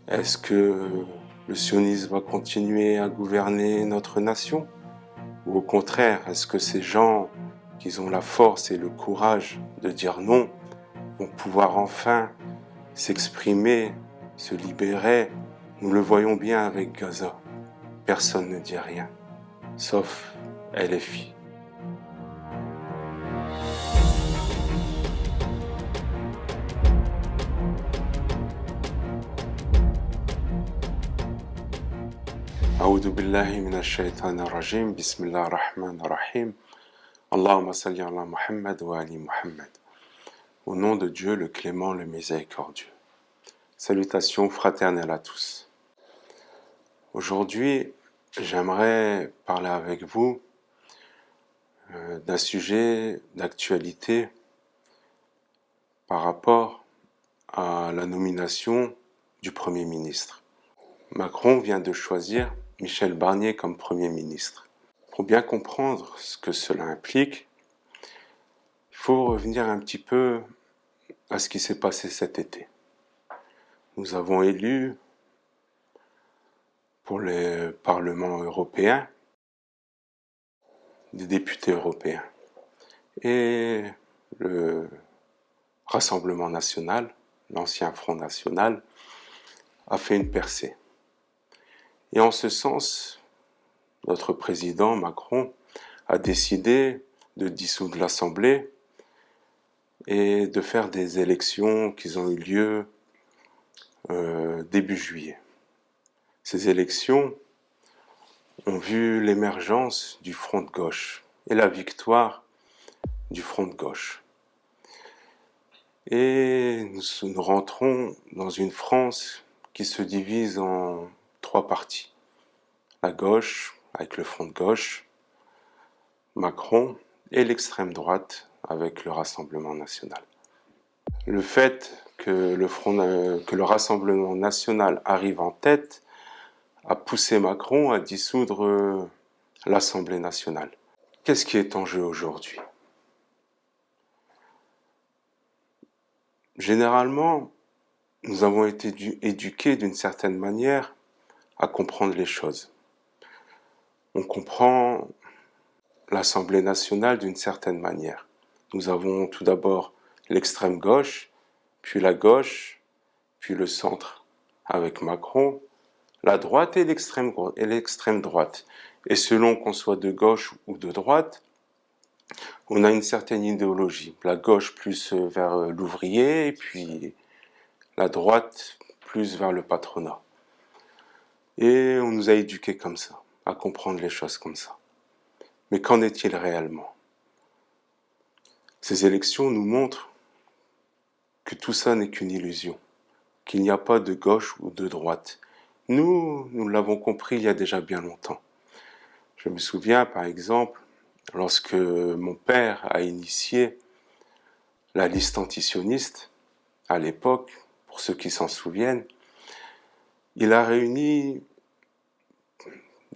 Est-ce que le sionisme va continuer à gouverner notre nation? Ou au contraire, est-ce que ces gens qui ont la force et le courage de dire non vont pouvoir enfin s'exprimer, se libérer? Nous le voyons bien avec Gaza. Personne ne dit rien, sauf LFI. أعوذ بالله من الشيطان الرجيم بسم الله الرحمن الرحيم اللهم صل على محمد وعلى محمد. Au nom de Dieu, le clément, le miséricordieux. Salutations fraternelles à tous. Aujourd'hui, j'aimerais parler avec vous d'un sujet d'actualité par rapport à la nomination du Premier ministre. Macron vient de choisir Michel Barnier comme Premier ministre. Pour bien comprendre ce que cela implique, il faut revenir un petit peu à ce qui s'est passé cet été. Nous avons élu pour le Parlement européen des députés européens. Et le Rassemblement national, l'ancien Front national, a fait une percée. Et en ce sens, notre président Macron a décidé de dissoudre l'Assemblée et de faire des élections qui ont eu lieu début juillet. Ces élections ont vu l'émergence du Front de gauche et la victoire du Front de gauche. Et nous rentrons dans une France qui se divise en trois parties. La gauche, avec le Front de gauche, Macron, et l'extrême droite, avec le Rassemblement national. Le fait que le Rassemblement national arrive en tête a poussé Macron à dissoudre l'Assemblée nationale. Qu'est-ce qui est en jeu aujourd'hui ? Généralement, nous avons été éduqués d'une certaine manière à comprendre les choses. On comprend l'Assemblée nationale d'une certaine manière. Nous avons tout d'abord l'extrême gauche, puis la gauche, puis le centre avec Macron, la droite et l'extrême droite. Et selon qu'on soit de gauche ou de droite, on a une certaine idéologie. La gauche plus vers l'ouvrier, et puis la droite plus vers le patronat. Et on nous a éduqués comme ça, à comprendre les choses comme ça. Mais qu'en est-il réellement ? Ces élections nous montrent que tout ça n'est qu'une illusion, qu'il n'y a pas de gauche ou de droite. Nous l'avons compris il y a déjà bien longtemps. Je me souviens, par exemple, lorsque mon père a initié la liste antisioniste, à l'époque, pour ceux qui s'en souviennent, il a réuni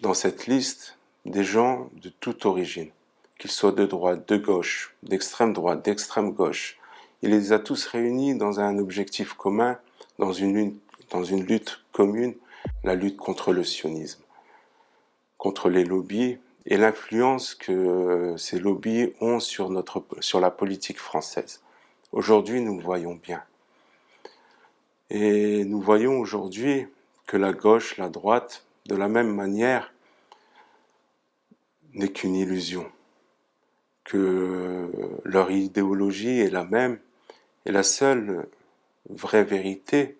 dans cette liste des gens de toute origine, qu'ils soient de droite, de gauche, d'extrême gauche. Il les a tous réunis dans un objectif commun, dans une lutte commune, la lutte contre le sionisme, contre les lobbies et l'influence que ces lobbies ont sur la politique française. Aujourd'hui, nous le voyons bien. Et nous voyons aujourd'hui que la gauche, la droite, de la même manière, n'est qu'une illusion, que leur idéologie est la même, et la seule vraie vérité,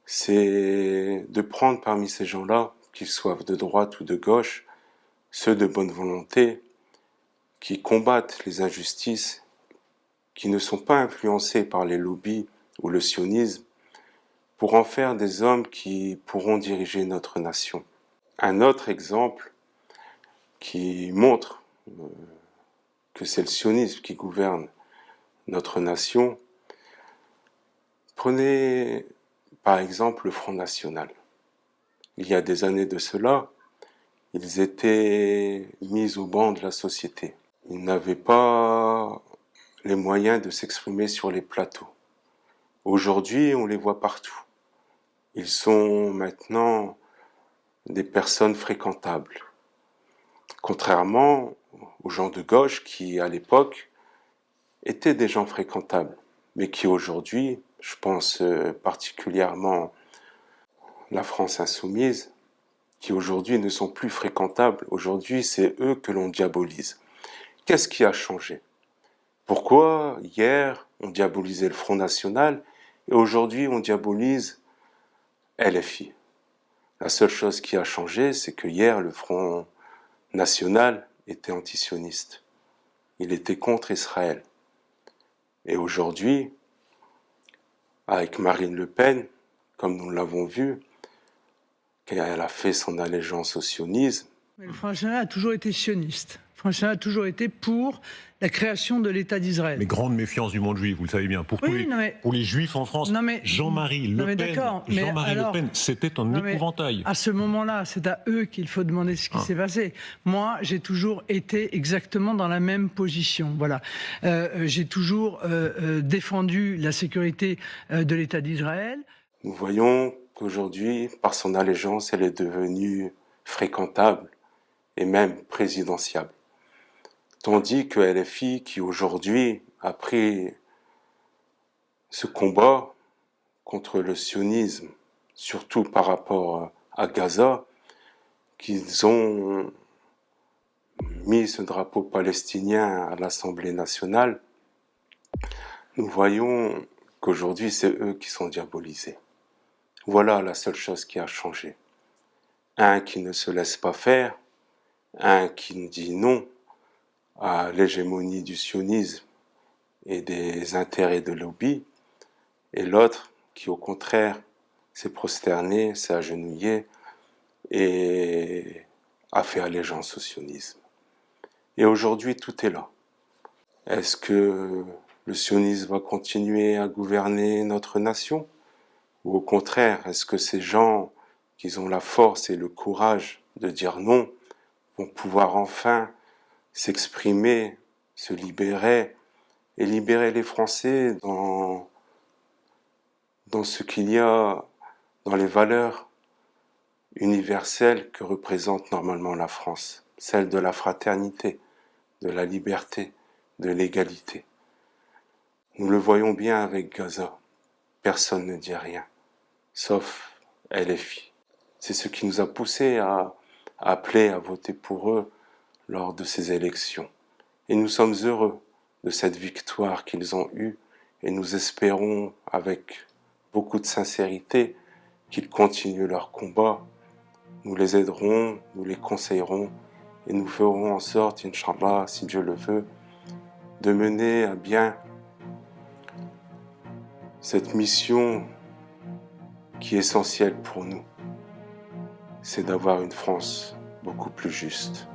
c'est de prendre parmi ces gens-là, qu'ils soient de droite ou de gauche, ceux de bonne volonté, qui combattent les injustices, qui ne sont pas influencés par les lobbies ou le sionisme, pour en faire des hommes qui pourront diriger notre nation. Un autre exemple qui montre que c'est le sionisme qui gouverne notre nation, prenez par exemple le Front national. Il y a des années de cela, ils étaient mis au banc de la société. Ils n'avaient pas les moyens de s'exprimer sur les plateaux. Aujourd'hui, on les voit partout. Ils sont maintenant des personnes fréquentables. Contrairement aux gens de gauche qui, à l'époque, étaient des gens fréquentables, mais qui aujourd'hui, je pense particulièrement la France insoumise, qui aujourd'hui ne sont plus fréquentables. Aujourd'hui, c'est eux que l'on diabolise. Qu'est-ce qui a changé? Pourquoi hier, on diabolisait le Front National et aujourd'hui, on diabolise LFI? La seule chose qui a changé, c'est que hier, le Front National était antisioniste. Il était contre Israël. Et aujourd'hui, avec Marine Le Pen, comme nous l'avons vu, qu'elle a fait son allégeance au sionisme. Mais le Front National a toujours été sioniste. Le Front National a toujours été pour la création de l'État d'Israël. Mais grande méfiance du monde juif, vous le savez bien. Pour les juifs en France, Jean-Marie Le Pen, c'était un épouvantail. À ce moment-là, c'est à eux qu'il faut demander ce qui s'est passé. Moi, j'ai toujours été exactement dans la même position. Voilà. J'ai toujours défendu la sécurité de l'État d'Israël. Nous voyons qu'aujourd'hui, par son allégeance, elle est devenue fréquentable et même présidentiable. Tandis que LFI, qui aujourd'hui a pris ce combat contre le sionisme, surtout par rapport à Gaza, qu'ils ont mis ce drapeau palestinien à l'Assemblée nationale, nous voyons qu'aujourd'hui, c'est eux qui sont diabolisés. Voilà la seule chose qui a changé. Un qui ne se laisse pas faire, un qui dit non à l'hégémonie du sionisme et des intérêts de lobby, et l'autre qui, au contraire, s'est prosterné, s'est agenouillé et a fait allégeance au sionisme. Et aujourd'hui, tout est là. Est-ce que le sionisme va continuer à gouverner notre nation? Ou au contraire, est-ce que ces gens qui ont la force et le courage de dire non vont pouvoir enfin s'exprimer, se libérer et libérer les Français dans ce qu'il y a dans les valeurs universelles que représente normalement la France, celle de la fraternité, de la liberté, de l'égalité. Nous le voyons bien avec Gaza. Personne ne dit rien, sauf LFI. C'est ce qui nous a poussés à appeler à voter pour eux lors de ces élections. Et nous sommes heureux de cette victoire qu'ils ont eue et nous espérons avec beaucoup de sincérité qu'ils continuent leur combat. Nous les aiderons, nous les conseillerons et nous ferons en sorte, Inch'Allah, si Dieu le veut, de mener à bien cette mission qui est essentielle pour nous. C'est d'avoir une France beaucoup plus juste.